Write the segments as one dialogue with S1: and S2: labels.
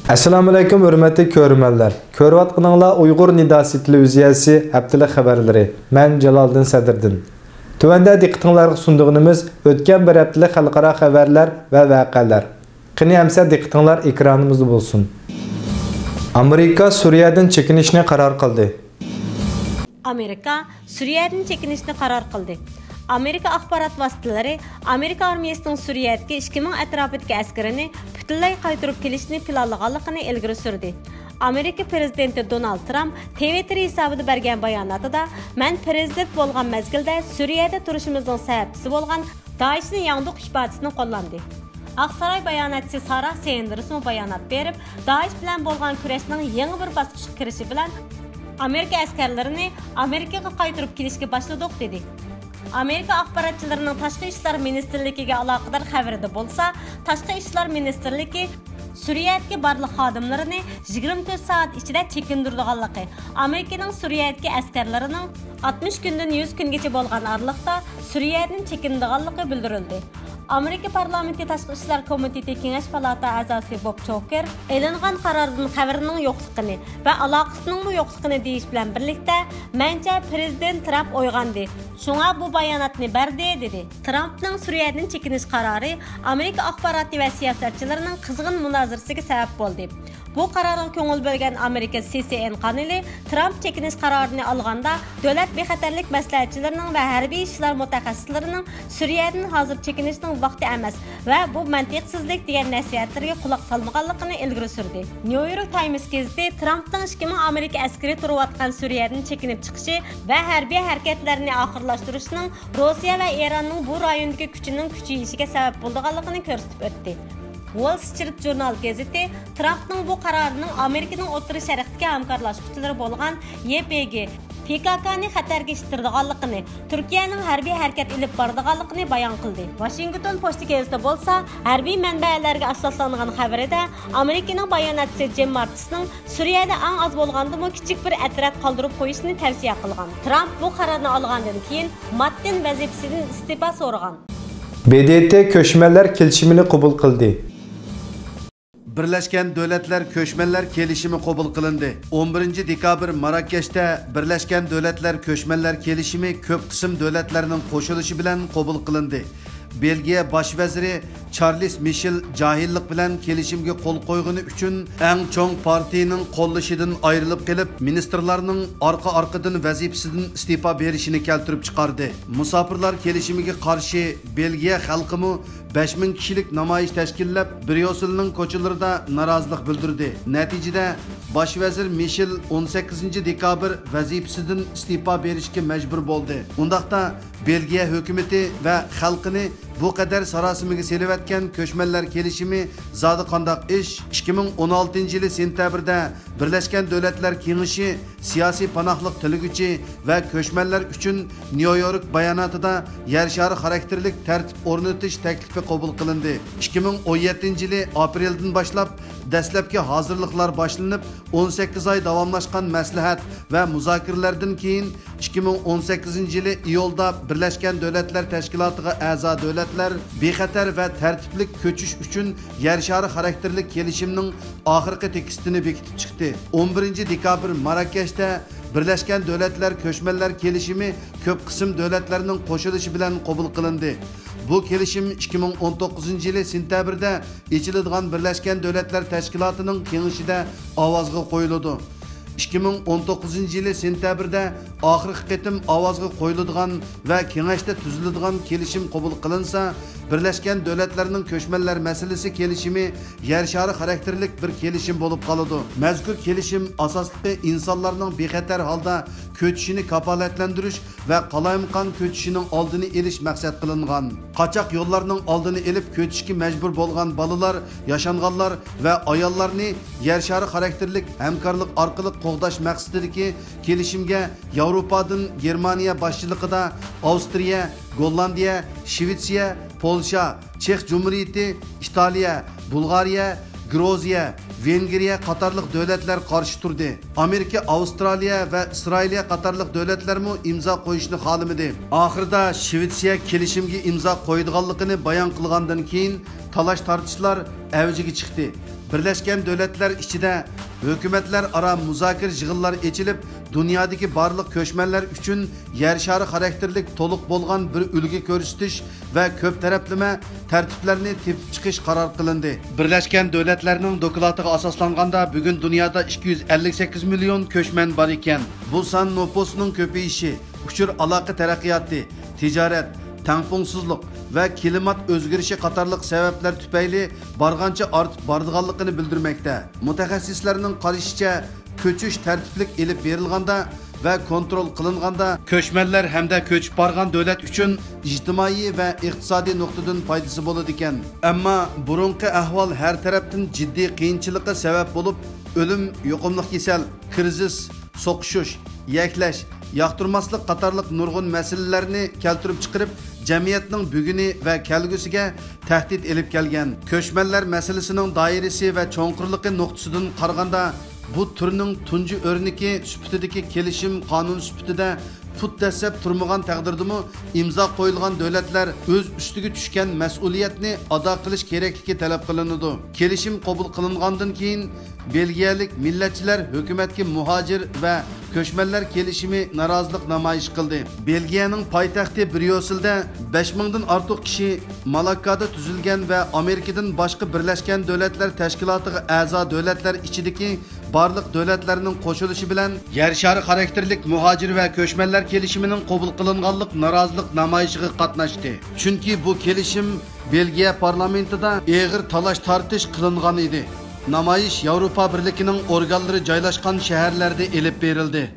S1: Assalamu alaykum hörmətli görürmənlər. Körüvatqınızlar Uyğur Nidasi televiziyası həftəlik xəbərləri. Mən Jalaldin Sədirdin. Tövəndə diqqətinizlərə sunduğumuz ötən bir həftəlik xalqara xəbərlər və vəqələr. Qini əmsə diqqətinizlər ekranımızda olsun. Amerika Suriyadan çəkinishni qərar qıldı.
S2: Amerika Suriyadan çəkinishni qərar qıldı. Amerika axbarat vasitələri Amerika armiyasının Suriyadagi 2000 ətrafidagi əskarini butunlay qaytarib kelishni planlaganligini ilgari surdi. Amerika prezidenti Donald Trump Twitter hesabida bergan bayonotida "Men prezident bo'lgan mezgilda Suriyada turishimizning sababchisi bo'lgan Daeshning yanduq ifodasini qo'llandi." Aqsaray bayonotchisi Sarah Sanders bayonot berib, Daesh bilan bo'lgan kurashning yangi bir bosqichga kirishi bilan Amerika askarlarini Amerikaga qaytarib kelishga boshladik dedi. Amerika axborotchilarining Tashqi ishlar ministrligiga aloqador xabarida bo'lsa, Tashqi ishlar ministrligi Suriyadagi barliq xodimlarini 24 soat ichida chekindirganligi, Amerikaning Suriyadagi askarlarining 60 kundan 100 kungacha bo'lgan aralıqda Suriyadan chekindiganligi bildirildi. Amerika parlamenti Tashqi ishlar komiteti kengash palata a'zosi Bob Choker e'longan qarorning xabarining yo'qligini va aloqasining yo'qligini deyish bilan birlikda "Mencha prezident Trump uyg'ondi. Shunga bu bayonotni berdi" dedi. Trumpning Suriyadan chekinish qarori Amerika axborot va siyosatchilarining qizg'in munozarasiga sabab bo'ldi. Bu qarorga ko'ngil bo'lgan Amerika CNN kanali Trump chekinish qarorini olganda davlat bexatarlik maslahatchilarining va harbiy ishlar mutaxassislarining Suriyadan hozir chekinishning vaqti emas va bu mantiqsizlik degan nasihatlarga quloq solmaganligini ilgari surdi. New York Times gazeti Trumpning 2000 Amerika askari turayotgan Suriyadan chekinib chiqishi va harbiy harakatlarni oxirlashtirishning Rossiya va Eronning bu rayondagi kuchining kuchayishiga sabab bo'lganligini ko'rsatib o'tdi. Wall Street Journal gazeti Trumpning bu qarorining Amerikaning O'rta Sharqdagi hamkorlashuvchilari bo'lgan YPG, PKK'ni xatarga ishtirganligini, Turkiyaning harbiy harakat ilib borganligini bayon qildi. Washington Post gazeti bo'lsa, harbiy manbalarga asoslangan xabarida Amerikaning bayonotchisi Jim Mattisning Suriyada eng az bo'lganda kichik bir atrat qoldirib qo'yishni tavsiya qilgan. Trump bu qarorni olgandan keyin Mattin vazifasidan istifa so'ragan.
S1: BDT ko'chmanlar kelishimini qabul qildi.
S3: Birleşken Devletler Köçmenler Kelişimi qabul qilindi. 11 dekabr Marrakeshda Birleşken Devletler Köçmenler Kelişimi ko'p qism davlatlarning qo'shilishi bilan qabul qilindi. Belgiya bosh vaziri Charles Michel jahillik bilan kelishimga qo'l qo'ygani uchun eng cho'ng partiyaning qo'llashidan ayrilib kelib, ministrlarning orqa-orqadan vazifasidan istifa berishini keltirib chiqardi. Musofirlar kelishimiga qarshi Belgiya xalqimi 5000 kishilik namoyish tashkillab, Brüsselning ko'chalarida norozilik bildirdi. Natijada bosh vazir Michel 18 dekabr vazifasidan istifa berishga majbur bo'ldi. Undaqda Belgiya hukumati va xalqini bu kadar sarosimiga selivatgan ko'chmanlar kelishimi zodi qandaq ish 2016 yili sentabrda Birleşken Devletler Kengashi siyosiy panohlik tiliguchi va ko'chmanlar uchun New York bayonotida yer shari xarakterlik tartib o'rnatish taklifi qabul qilindi. 2017 yili apreldan boshlab dastlabki hozirliklar boshlanib 18 oy davomlashgan maslahat va muzokaralardan keyin 2018 yili iyulda Birleşken Devletler Teşkilatı'na a'zo davlatlar bexatar va tartiblik ko'chish uchun yer shari xarakterlik kelishimning oxirgi tekstini bekitib chiqdi. 11 dekabr Marrakeshda Birleşken Devletler Köçmenler Kelişimi ko'p qism davlatlarning qo'shilishi bilan qabul qilindi. Bu kelishim 2019 yili sentabrda içiladigan Birleşken Devletler Teşkilatı'nın kengashida ovozga qo'yildi. 2019 yili sentabrda oxirgi qitim ovozga qo'yiladigan va kengashda tuziladigan kelishim qabul qilinsa, Birleşken Devletler'nin köçmenler meselesi kelişimi yer şarı karakterlik bir kelişim bulup kalıdı. Mezkur kelişim asaslıkı insanların bexatar halda köçüşünü kapaletlendiriş ve kalayımkan köçüşünün aldığını eliş maksat kılıngan. Kaçak yollarının aldığını elip köçüşki mecbur bolgan balılar, yaşanganlar ve ayallarını yer şarı karakterlik hemkarlık arkalık qoğdaş maksadındaki kelişimge Avrupa'dan Germaniya başçılıkıda Avstriya, Gollandiya, Şvitsiya, Polşa, Çek Cumhuriyeti, İtalya, Bulgariya Gruziya, Vengriya qatarlıq dövlətlər qarşı turdu. Amerika, Avstraliya və İsrailiya qatarlıq dövlətlərmi imza qoyuşni xalamidi. Axırda Şvetsiya kelishimga imza qo'ydiganligini bayon qilgandan keyin talash tartishlar avjiga chiqdi. Birleşken Devletler içinde hükümetler ara muzakir yığınlar açılıp dünyadaki barlıq köşmenler üçün yer şarı karakterlik toluk bolgan bir ülge görüstüş ve köp taraflama tertiplerini tepip çıkış karar kılındı. Birleşken Devletlerinin dokulatına asaslanganda bugün dünyada 258 milyon köşmen var iken bu san nüfusunun köpeyişi, uçur alaka terakkiyatı, ticaret, tamponsuzluk ve klimat özgürüşü qatarlıq sebepler tüpeyli barğanca artıp bardıganlıqını bildirmekte. Mutaxassislarının qarışıca köçüş tertiplik elip verilganda ve kontrol kılinganda köşmeller hem de köçüp bargan devlet üçün ictimai ve iqtisadi noktadan faydası boladı iken. Ama burunqi ahval her taraftan ciddi qiyinchilikqa sebep bolup ölüm, yoqumluq kesel, krizis, soquşuş, yekleş, yaqtırmaslık qatarlıq nurgun meselelerini keltirip çıkırıp cemiyetinin bugünü ve kelgüsüge tehdit elip gelgen. Köşmeller meselesinin dairesi ve çoğunqurluqi noktasından qaraganda bu türünün tuncu örneki süpütüdeki kelişim kanun süpütüde put desep turmagan taqdirdimi imza qo'yilgan devletler öz üstüge düşken mesuliyetini ada qilish kerakligi talab qilinadi. Kelishim qabul qilingandan keyin Belgiyalik milletçiler hükümetki muhacir ve köşmeller kelishimi narazılık namoyish qildi. Belgiyaning poytaxti Brüssel'de 5000'dan ortiq kishi Malakkada tuzilgan ve Amerikadan başka Birleşken Devletler Teşkilatı'na a'zo devletler içideki barlıq devletlerinin qo'shilishi bilan yer shari karakterlik muhacir ve köşmeller kelishimining qabul qilinganlik narazılık namoyishiga qatnashdi. Çünkü bu kelishim Belgiya parlamentida ağır talash tartish qilingan edi. Namoyish Avrupa Birliği'nin organları joylashgan shaharlarda elib berildi.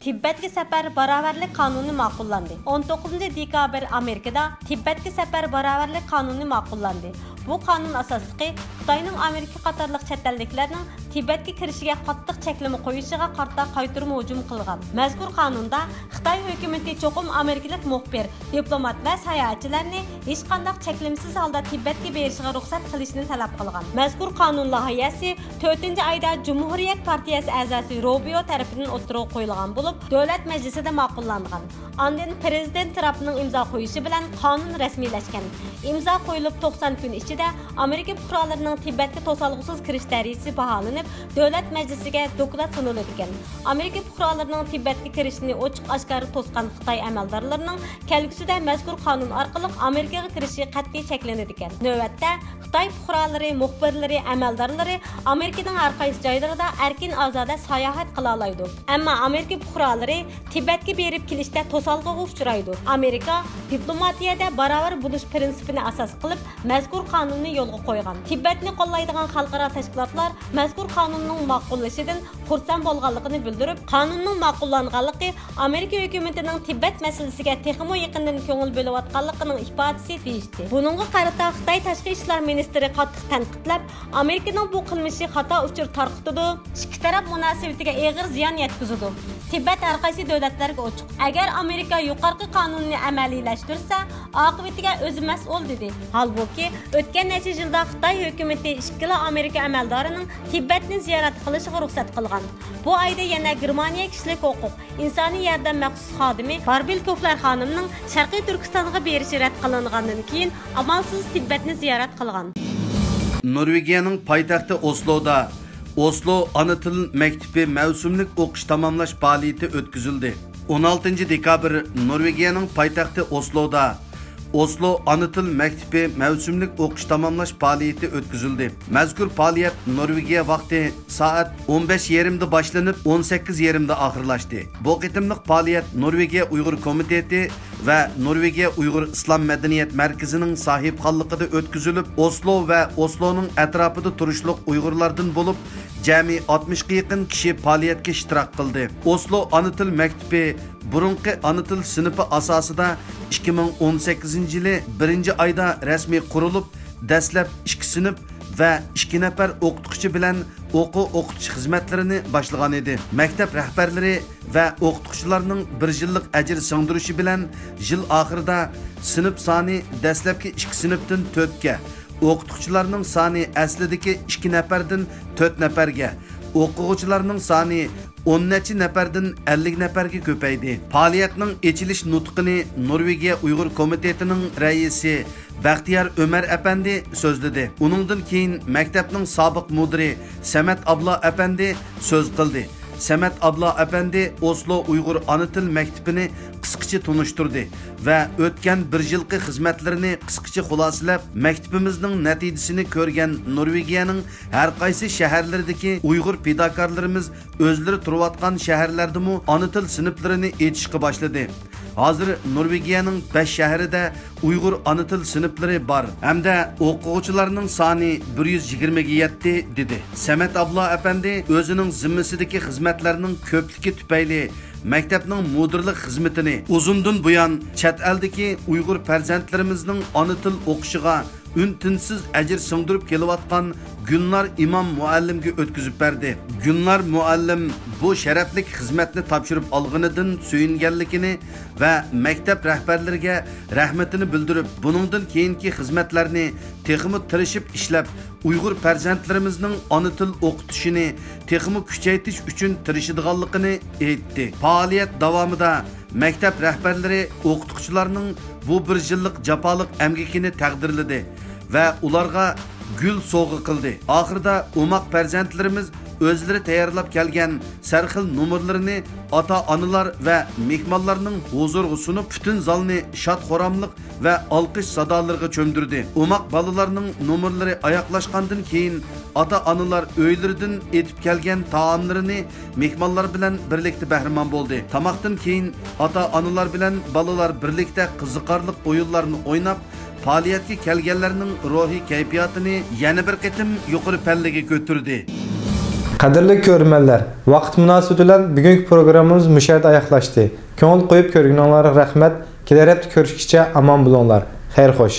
S2: Tibbetga safar baravarlik kanunu ma'qullandı. 19 dekabr Amerikada Tibbetga safar baravarlik kanunu ma'qullandı. Bu kanun asosida Xitoyning Amerika qatorliq chet elliklarning Tibbetga kirishiga qattiq cheklama qo'yishiga qarta qaytarma hujum qilgan. Mazkur qonunda Xitoy hukumati cho'qim amerikalik muxbir, diplomat va sayohatchilarni hech qanday cheklimsiz holda Tibbetga berishiga ruxsat qilishni talab qilgan. Mazkur qonun loyihasi 4-oyda Cumhuriyet Partiyasi a'zosi Rubio tarafidan o'tirib qo'yilgan bo'lib, davlat majlisida ma'qullangan. Ondan prezident Trumpning imzo qo'yishi bilan qonun rasmiylashgan. Imzo qo'yilib 90 kun ichida Amerika fuqarolarining Tibbetga to'salg'usiz kirish darajasi baholanib, davlat majlisiga doklad suniladi ekan. Amerika fuqarolarining Tibbetga kirishini ochiq oshkora to'sgan Xitoy amaldorlarining kelgusida mazkur qonun orqali Amerikaga kirishi qat'iy cheklanadi ekan. Navbatda Xitoy fuqarolari, muxbirlari, amaldorlari Amerikaning har qaysi joylarida erkin ozoda sayohat qila oladi. Ammo Amerika fuqarolari Tibbetga berib kelishda to'salg'iga uchraydi. Amerika diplomatiyada barobar bo'lish prinsipini asos qilib mazkur qonunni yo'lga qo'ygan. Tibbetni qo'llaydigan xalqaro tashkilotlar mazkur qonunning ma'qullashidan xursand bo'lganligini bildirib, qonunning ma'qullanganligi Amerika hukumatining Tibbet masalasiga texmo yaqindan ko'ngil bo'layotganligining ifodasi deyishdi. Buningga qarata Xitoy tashqi ishlar ministri qattiq tanqidlab, Amerikaning bu qilmishi xato uchur tarqitadi, ikki taraf munosabatiga og'ir ziyon yetkazadi. Tibbet har qaysi davlatlarga ochiq. Agar Amerika yuqorqi qonunni amaliylashtirsa, oqibatiga o'zi mas'ul dedi. Halbuki o'tgan necha yilda Xitoy hukumati ikkala Amerika amaldorining Tibbetni ziyorat qilishiga ruxsat qilgan. Bu oyda yana Germaniya kishilik huquq, insoniy yordam maxsus xodimi Barbil Koflar xonimning Sharqiy Turkistonga berishi rad qilingandan keyin amalsiz Tibbetni ziyorat qilgan.
S3: Norvegiyaning poytaxti Osloda Oslo ana til maktabi mavsumlik o'qish tamomlash faoliyati o'tkazildi. 16 dekabr Norvegiyaning poytaxti Osloda Oslo ana til maktabi mavsumlik o'qish tamomlash faoliyati o'tkazildi. Mazkur faoliyat Norvegiya vaqti soat 15:30 da boshlanib 18:30 da oxirlashdi. Bu qitimliq faoliyat Norvegiya Uyg'ur komiteti ve Norvegiya Uyg'ur İslam Medeniyet Merkezi'nin sahipxonligida o'tkazilib, Oslo ve Oslo'nun etrafida turishliq Uyg'urlardan bo'lib, jami 60 ga yaqin kishi faoliyatga ishtirok qildi. Oslo ana til maktabi burunqi ana til sinfi asosida 2018-yili 1-oyda rasmiy qurilib, dastlab 2 sinf ve 2 nafar o'qituvchi bilan o'qitish xizmatlarini boshlagan edi. Maktab rahbarlari ve o'qituvchilarning 1 yillik ajr singdirishi bilan yil oxirida sinf soni dastlabki 2 sinfdan 4 ga, o'qituvchilarning soni aslidagi 2 nafardan 4 nafarga, o'quvchilarning soni 10 necha nafardan 50 nafarga ko'paydi. Faoliyatning ochilish nutqini Norvegiya Uyg'ur komitetining raisi Baxtiyor Ömer Efendi so'zladi. Uningdan keyin maktabning sobiq mudiri Samat Abla Efendi so'z qildi. Samat Abla Efendi Oslo Uyg'ur ana til maktabini qisqacha tunishtirdi va o'tgan 1 yillik xizmatlarini qisqacha xulosalab, maktabimizning natijasini ko'rgan Norvegiyaning har qaysi shaharlaridagi Uyg'ur fidokorlarimiz o'zlari turayotgan shaharlardami ana til sinflarini etishga boshladi. Hozir Norvegiyaning 5 shahrida Uyg'ur ana til sinflari bor hamda o'quvchilarning soni 120 ga yetdi dedi. Samat Abla Efendi o'zining zimmasidagi xizmatlarning ko'pligi tufayli maktabning mudirlik xizmatini uzundan buyon chet eldagi Uyg'ur farzandlarimizning ana til o'qishiga ün-tinsiz ajr singdirib kelayotgan Gülnar İmam muallimga o'tkazib berdi. Gülnar muallim bu sharafli xizmatni topshirib olganidan suyunganligini va maktab rahbarlariga rahmatini bildirib, buningdan keyingi xizmatlarni texmi tirishib ishlab, Uyg'ur farzandlarimizning ana til o'qitishini texmi kuchaytirish uchun tirishadiganligini aytdi. Faoliyat davomida maktab rahbarlari o'qituvchilarning bu 1 yillik jafoliq emgakini taqdirladi va ularga gül sovg'a qildi. Oxirida umoq farzandlarimiz o'zlari tayyorlab kelgan sarxil nomerlarini ota-onalar va mehmonlarning huzuriga sunib, butun zalni shod-xo'ramlik va olqish sadolariga cho'mdirdi. Umoq bolalarning nomerlari oyoqlashgandan keyin ota-onalar uylaridan etib kelgan taomlarini mehmonlar bilan birlikda bahramon bo'ldi. Tamoqdan keyin ota-onalar bilan bolalar birlikda qiziqarli o'yinlarni o'ynab, faoliyatga kelganlarning ruhiy kayfiyatini yana bir qitim yuqori pallaga ko'tardi.
S1: Qadrli ko'rmanlar, vaqt munosabati bilan bugungi programmamiz musharda oyoqlashdi. Ko'ngil qo'yib ko'rganlarga rahmat. Kelar hafta ko'rishguncha omon bo'linglar. Xayr xo'sh.